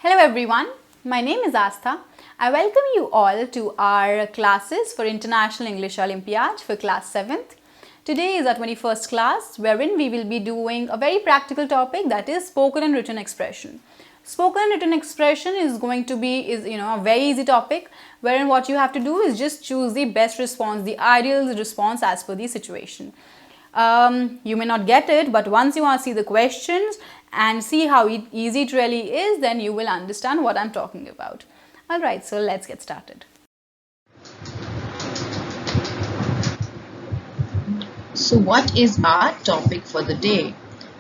Hello everyone, my name is Aastha. I welcome you all to our classes for International English Olympiad for class 7th. Today is our 21st class wherein we will be doing a very practical topic, that is spoken and written expression. Spoken and written expression is going to be a very easy topic wherein what you have to do is just choose the best response, the ideal response as per the situation. You may not get it, but once you see the questions and see how easy it really is, then you will understand what I'm talking about. Alright, so let's get started. So what is our topic for the day?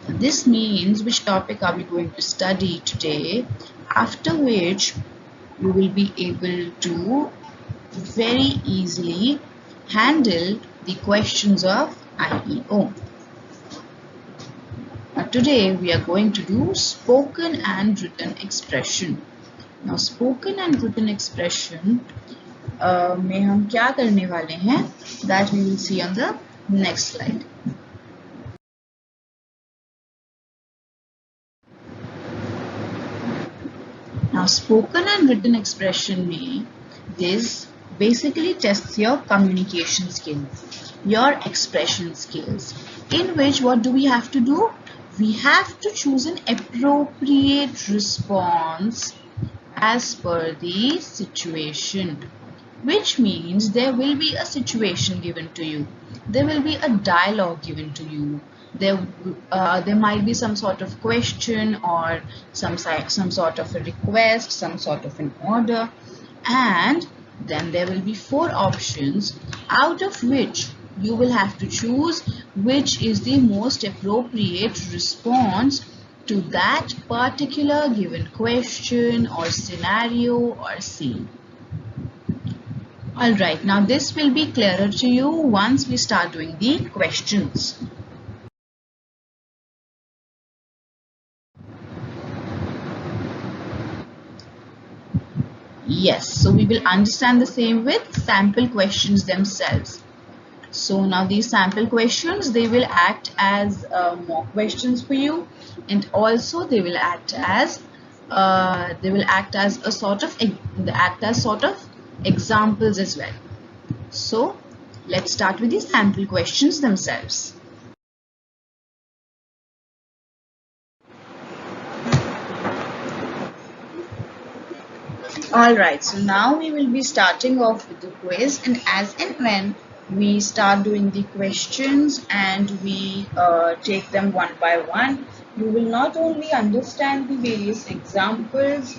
This means which topic are we going to study today, after which you will be able to very easily handle the questions of IEO. Now today we are going to do spoken and written expression. Now spoken and written expression में हम क्या करने वाले हैं, that we will see on the next slide. Now spoken and written expression में this basically tests your communication skills, your expression skills, in which what do we have to do? We have to choose an appropriate response as per the situation, which means there will be a situation given to you, there will be a dialogue given to you, there might be some sort of question or some sort of a request, some sort of an order, and then there will be 4 options out of which you will have to choose which is the most appropriate response to that particular given question or scenario or scene. Alright, now this will be clearer to you once we start doing the questions. Yes, so we will understand the same with sample questions themselves. So now these sample questions, they will act as mock questions for you, and also they will act as sort of examples as well. So let's start with the sample questions themselves. Alright, so now we will be starting off with the quiz, and as and when we start doing the questions and we take them one by one, you will not only understand the various examples,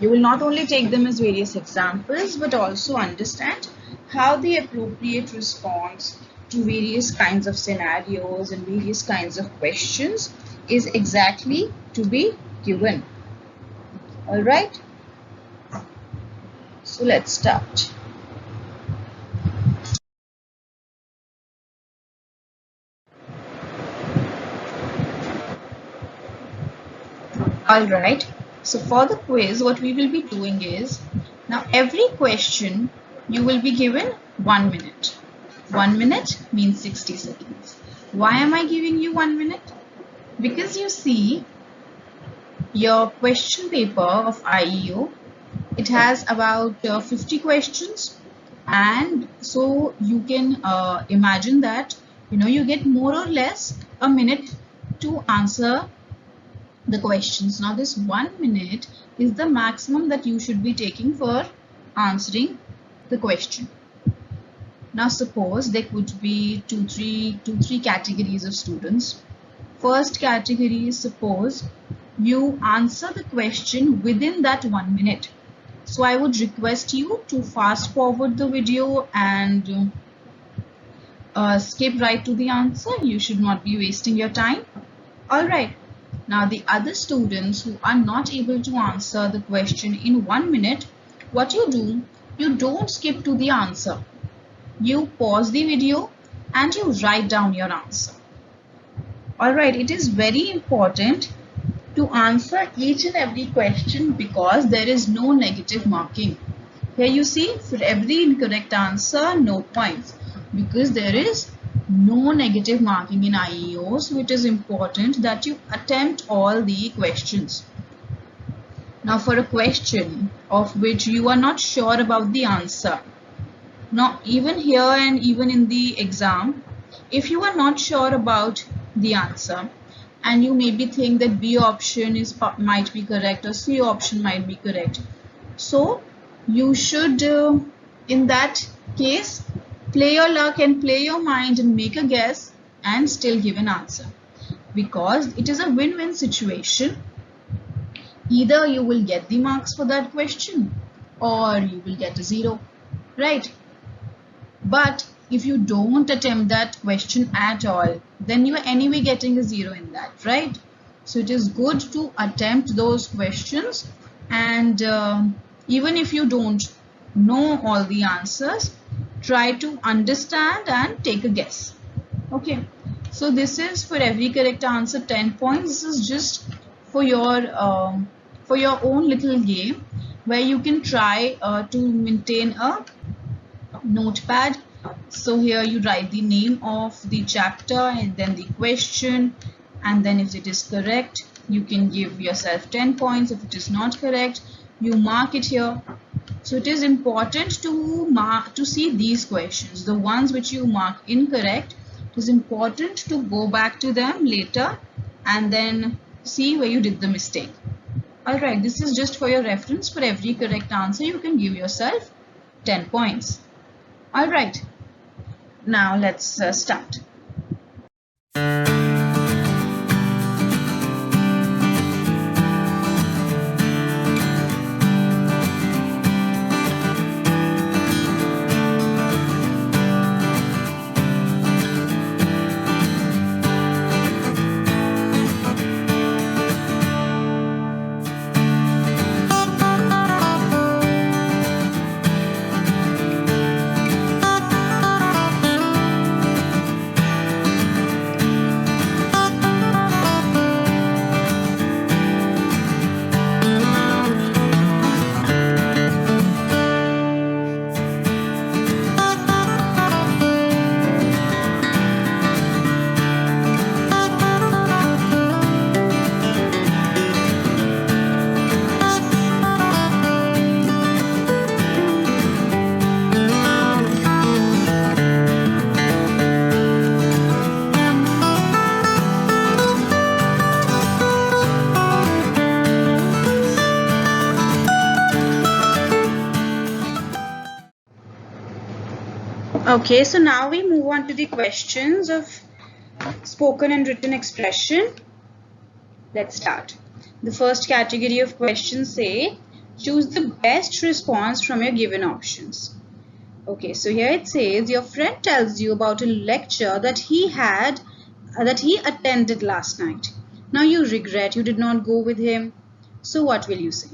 you will not only take them as various examples, but also understand how the appropriate response to various kinds of scenarios and various kinds of questions is exactly to be given. Alright, so let's start. Alright, so for the quiz, what we will be doing is, now every question you will be given 1 minute. 1 minute means 60 seconds. Why am I giving you 1 minute? Because you see, your question paper of IEO, it has about 50 questions, and so you can imagine that you get more or less a minute to answer the questions. Now this 1 minute is the maximum that you should be taking for answering the question. Now suppose there could be two, three categories of students. First category is, suppose you answer the question within that 1 minute. So I would request you to fast forward the video and skip right to the answer. You should not be wasting your time. Alright. Now the other students who are not able to answer the question in 1 minute, what you do, you don't skip to the answer. You pause the video and you write down your answer. Alright, it is very important to answer each and every question because there is no negative marking. Here you see, for every incorrect answer, no points, because there is no negative marking in IEO, so it is important that you attempt all the questions. Now for a question of which you are not sure about the answer. Now even here and even in the exam, if you are not sure about the answer and you maybe think that B option might be correct or C option might be correct, so you should in that case play your luck and play your mind and make a guess and still give an answer, because it is a win-win situation. Either you will get the marks for that question or you will get a 0, right? But if you don't attempt that question at all, then you are anyway getting a 0 in that, right? So it is good to attempt those questions, and even if you don't know all the answers, try to understand and take a guess. Okay, so this is for every correct answer 10 points. This is just for your own little game where you can try to maintain a notepad. So here you write the name of the chapter and then the question, and then if it is correct you can give yourself 10 points. If it is not correct, you mark it here. So it is important to see these questions, the ones which you mark incorrect. It is important to go back to them later and then see where you did the mistake. Alright, this is just for your reference. For every correct answer you can give yourself 10 points. Alright, now let's start. Okay, so now we move on to the questions of spoken and written expression. Let's start. The first category of questions say, choose the best response from your given options. Okay, so here it says, your friend tells you about a lecture that he attended last night. Now you regret you did not go with him. So what will you say?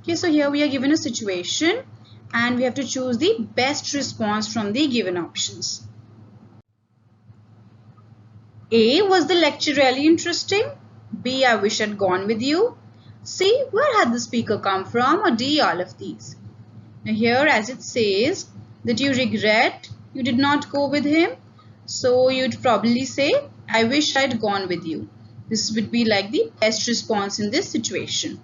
Okay, so here we are given a situation and we have to choose the best response from the given options. A, was the lecture really interesting? B, I wish I'd gone with you. C, where had the speaker come from? Or D, all of these. Now here as it says that you regret you did not go with him, so you'd probably say, I wish I'd gone with you. This would be like the best response in this situation.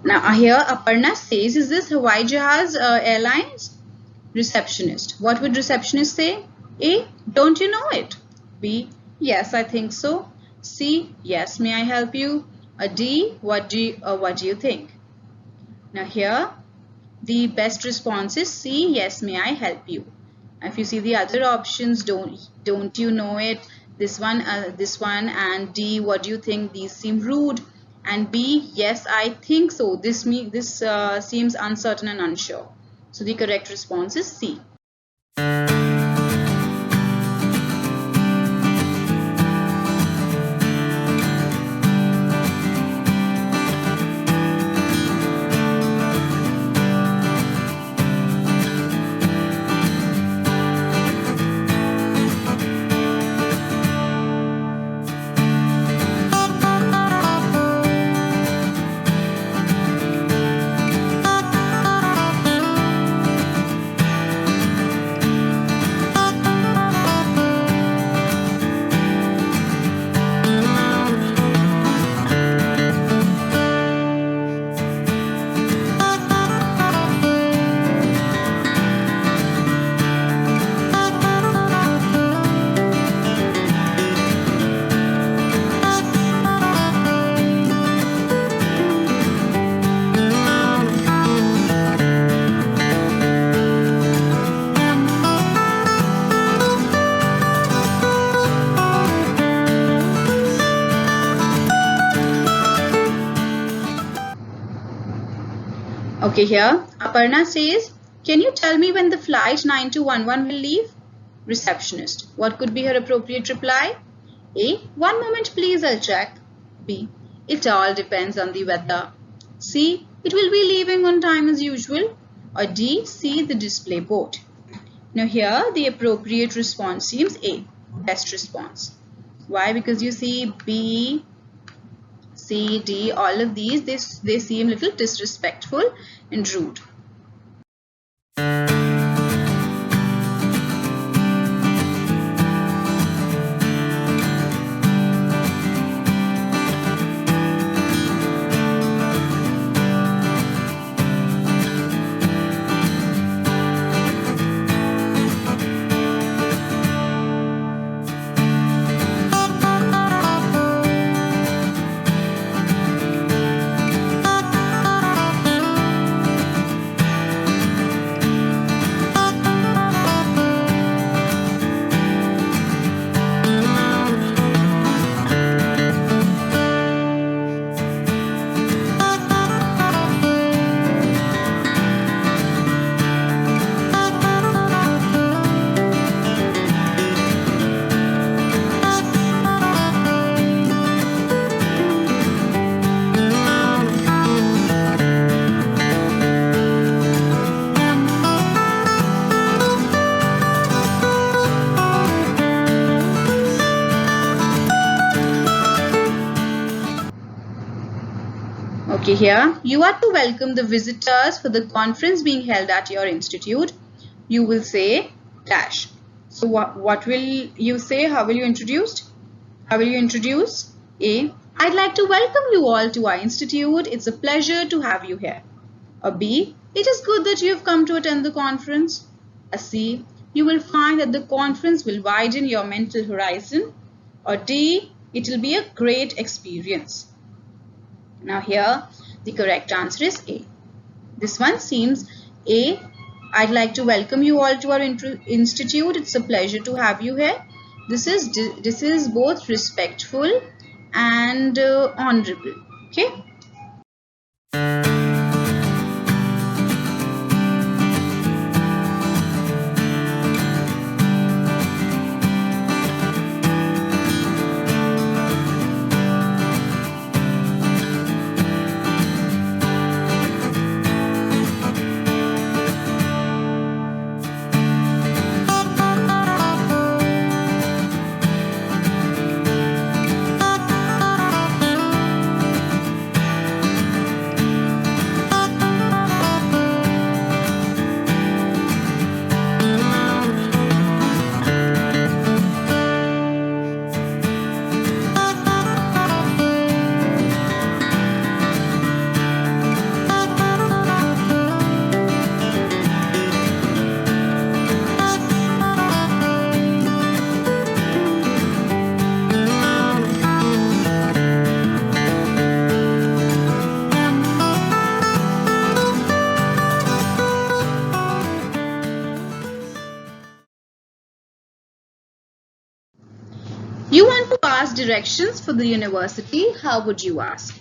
Now here Aparna says, is this Hawaii Jahaz Airlines? Receptionist. What would receptionist say? A. Don't you know it? B. Yes, I think so. C. Yes, may I help you? D. What do you think? Now here, the best response is C. Yes, may I help you? If you see the other options, don't you know it? This one, and D. What do you think? These seem rude. And B. Yes, I think so. This seems uncertain and unsure. So the correct response is C. Okay, here Aparna says, can you tell me when the flight 9211 will leave? Receptionist. What could be her appropriate reply? A. One moment please, I'll check. B. It all depends on the weather. C. It will be leaving on time as usual. Or D. See the display board. Now here the appropriate response seems A. Best response. Why? Because you see B, C, D, all of these, they seem a little disrespectful and rude. Okay, here you are to welcome the visitors for the conference being held at your institute. You will say dash. So what will you say? How will you introduce? A. I'd like to welcome you all to our institute. It's a pleasure to have you here. Or B. It is good that you have come to attend the conference. Or C. You will find that the conference will widen your mental horizon. Or D. It will be a great experience. Now here the correct answer is A. This one seems A. I'd like to welcome you all to our institute. It's a pleasure to have you here. This is both respectful and honorable. Okay. You want to ask directions for the university. How would you ask?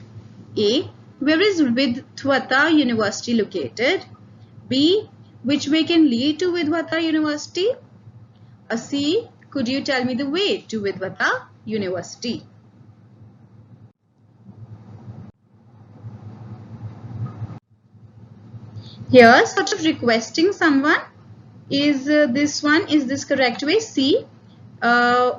A. Where is Vidwata University located? B. Which way can lead to Vidwata University? C. Could you tell me the way to Vidwata University? Here, sort of requesting someone is this one. Is this correct way? C.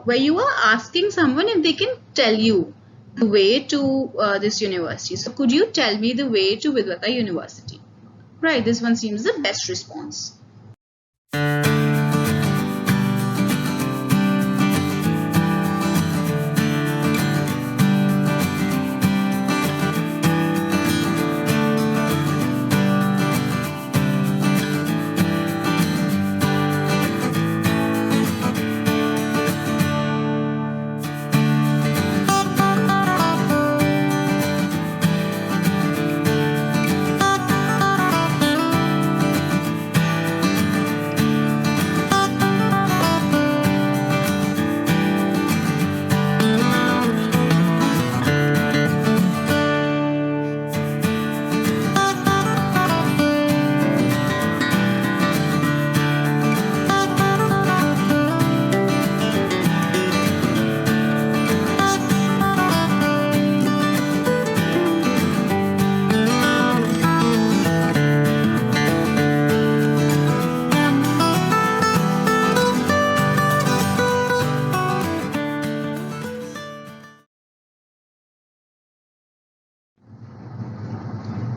Where you are asking someone if they can tell you the way to this university. So, could you tell me the way to Vidwata University? Right, this one seems the best response.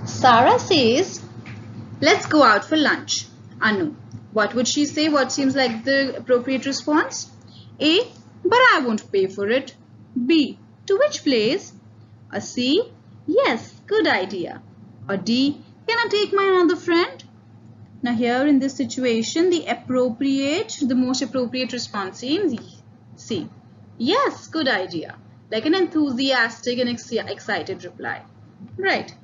Sarah says, let's go out for lunch. Anu, what would she say? What seems like the appropriate response? A, but I won't pay for it. B, to which place? A C, yes, good idea. Or D, can I take my another friend? Now here in this situation, the most appropriate response seems C. Yes, good idea. Like an enthusiastic and excited reply. Right.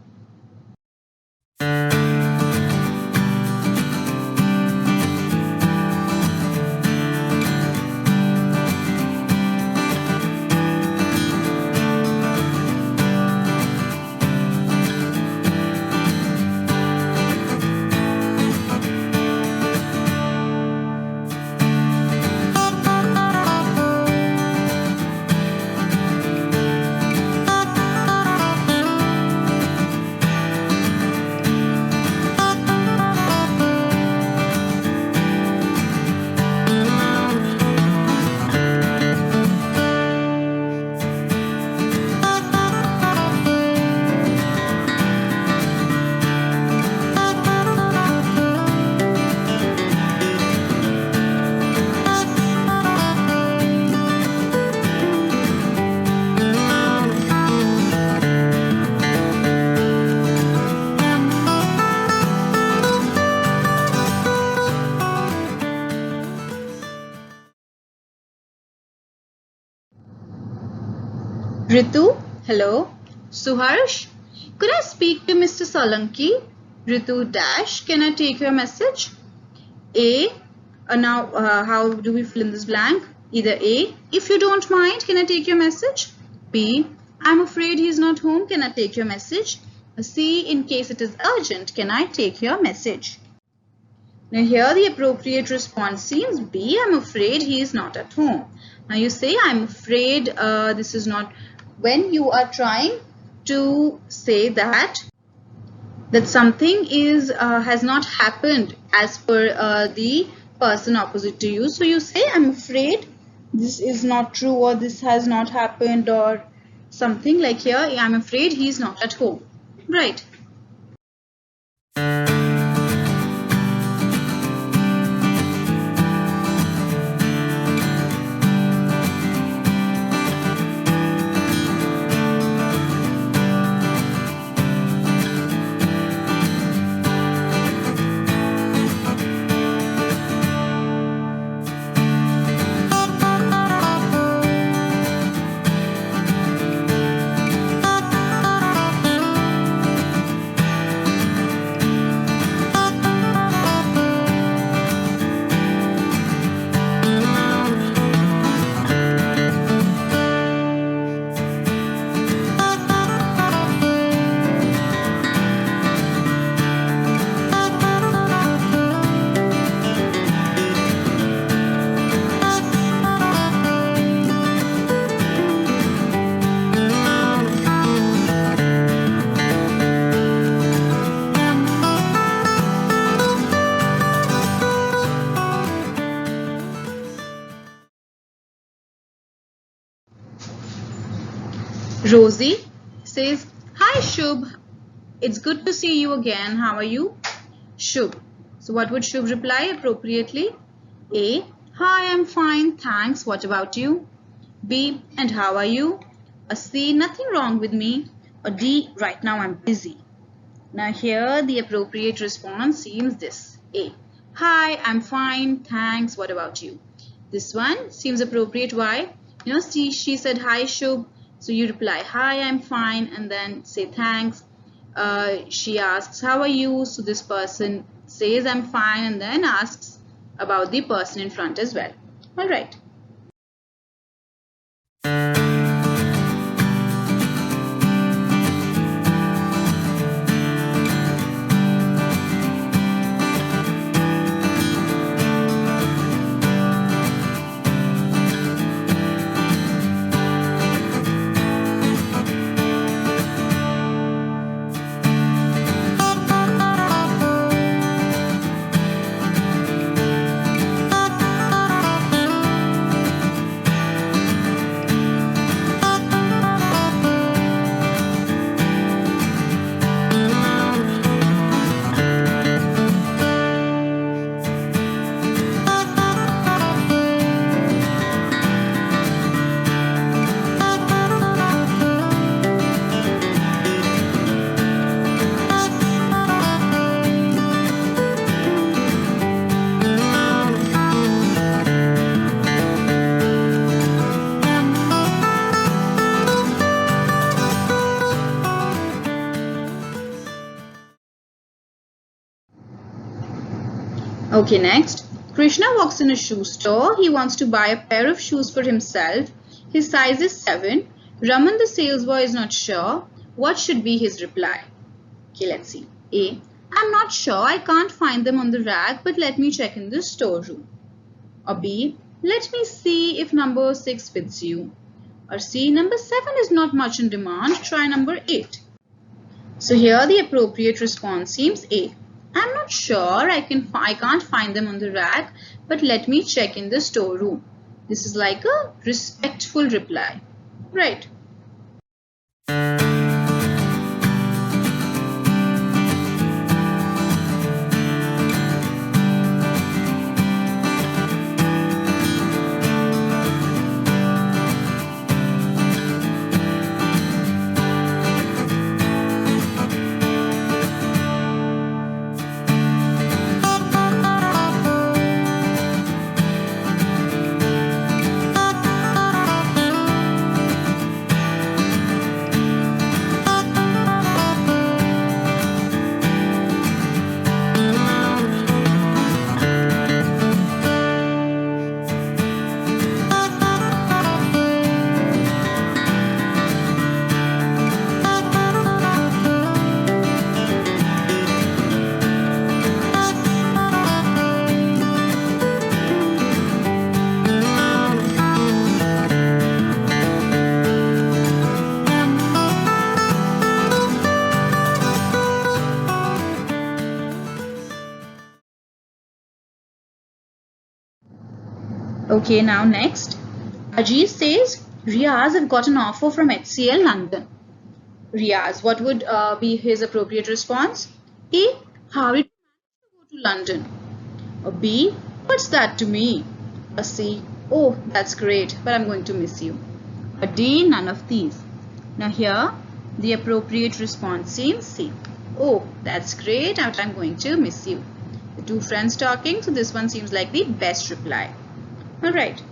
Ritu, hello. Suharsh, could I speak to Mr. Solanki? Ritu dash, can I take your message? A, now how do we fill in this blank? Either A, if you don't mind, can I take your message? B, I'm afraid he's not home, can I take your message? C, in case it is urgent, can I take your message? Now here the appropriate response seems B, I'm afraid he is not at home. Now you say I'm afraid this is not when you are trying to say that something is has not happened as per the person opposite to you. So you say I'm afraid this is not true or this has not happened or something like here I'm afraid he is not at home. Right. Rosie says, "Hi Shubh, it's good to see you again. How are you?" Shubh. So what would Shubh reply appropriately? A. Hi, I'm fine, thanks. What about you? B. And how are you? Or C. Nothing wrong with me. Or D. Right now I'm busy. Now here the appropriate response seems this. A. Hi, I'm fine, thanks. What about you? This one seems appropriate. Why? She said hi Shubh. So you reply hi, I'm fine, and then say thanks. She asks how are you? So this person says I'm fine and then asks about the person in front as well. All right. Okay, next. Krishna walks in a shoe store. He wants to buy a pair of shoes for himself. His size is 7. Raman, the sales boy, is not sure. What should be his reply? Okay, let's see. A. I'm not sure. I can't find them on the rack, but let me check in the storeroom. Or B. Let me see if number 6 fits you. Or C. Number 7 is not much in demand. Try number 8. So here the appropriate response seems A. I'm not sure. I can't find them on the rack, but let me check in the storeroom. This is like a respectful reply, right? Okay, now next. Ajit says, Riaz, I've got an offer from HCL London. Riaz, what would be his appropriate response? A. How did you go to London? Or B. What's that to me? Or C. Oh, that's great, but I'm going to miss you. Or D. None of these. Now here, the appropriate response seems C. Oh, that's great, but I'm going to miss you. The two friends talking, so this one seems like the best reply. All right.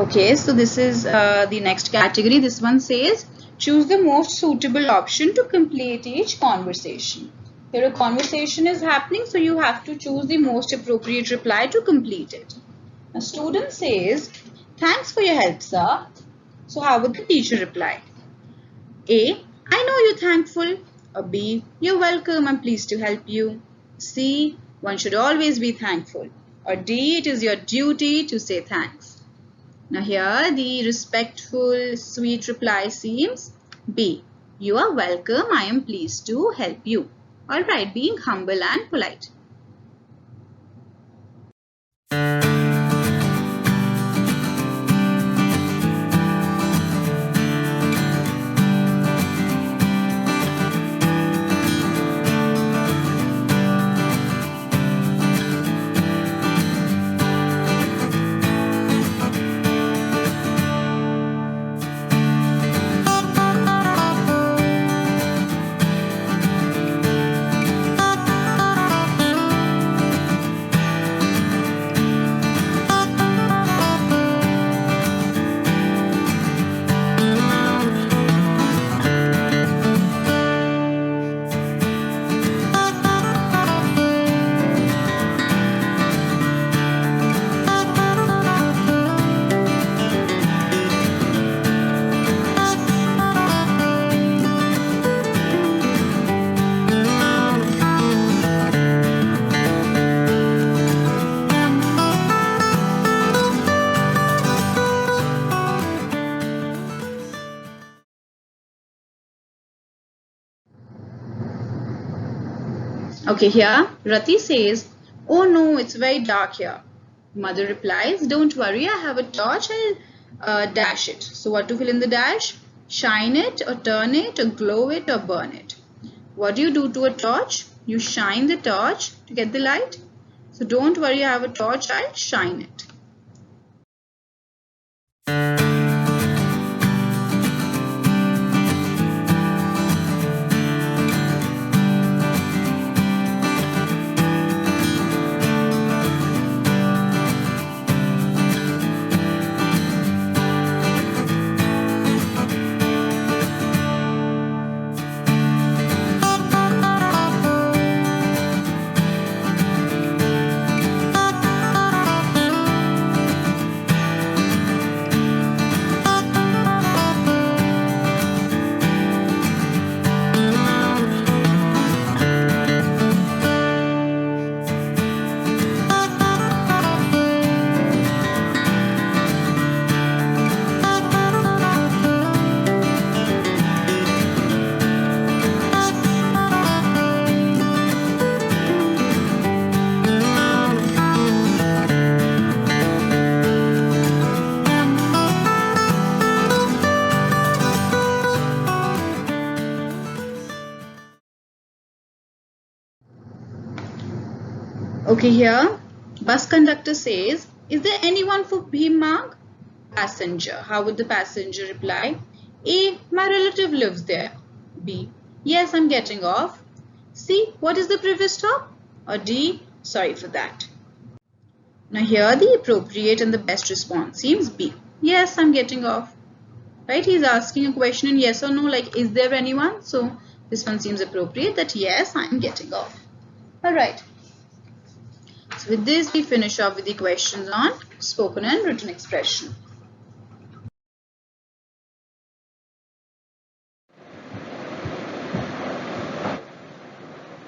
Okay, so this is the next category. This one says, choose the most suitable option to complete each conversation. Here a conversation is happening, so you have to choose the most appropriate reply to complete it. A student says, thanks for your help, sir. So how would the teacher reply? A, I know you're thankful. Or B, you're welcome, I'm pleased to help you. C, one should always be thankful. Or D, it is your duty to say thanks. Now here the respectful, sweet reply seems B, you are welcome, I am pleased to help you. Alright, being humble and polite. Okay, here Rati says, oh no, it's very dark here. Mother replies, don't worry, I have a torch, I'll dash it. So what to fill in the dash? Shine it or turn it or glow it or burn it. What do you do to a torch? You shine the torch to get the light. So don't worry, I have a torch, I'll shine it. Okay, here bus conductor says, is there anyone for him, Mark? Passenger. How would the passenger reply? A, my relative lives there. B, yes, I'm getting off. C, what is the previous stop? Or D, sorry for that. Now here the appropriate and the best response seems B. Yes, I'm getting off. Right? He's asking a question in yes or no, like is there anyone? So this one seems appropriate, that yes, I'm getting off. Alright. So with this we finish off with the questions on spoken and written expression.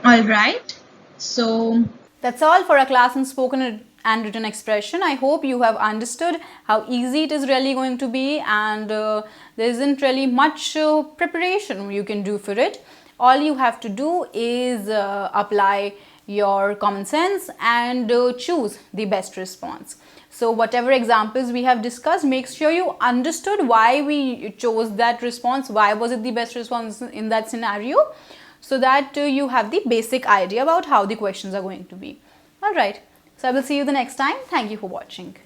Alright. So that's all for our class on spoken and written expression. I hope you have understood how easy it is really going to be, and there isn't really much preparation you can do for it. All you have to do is apply your common sense and choose the best response. So whatever examples we have discussed, make sure you understood why we chose that response, why was it the best response in that scenario, so that you have the basic idea about how the questions are going to be. Alright, so I will see you the next time. Thank you for watching.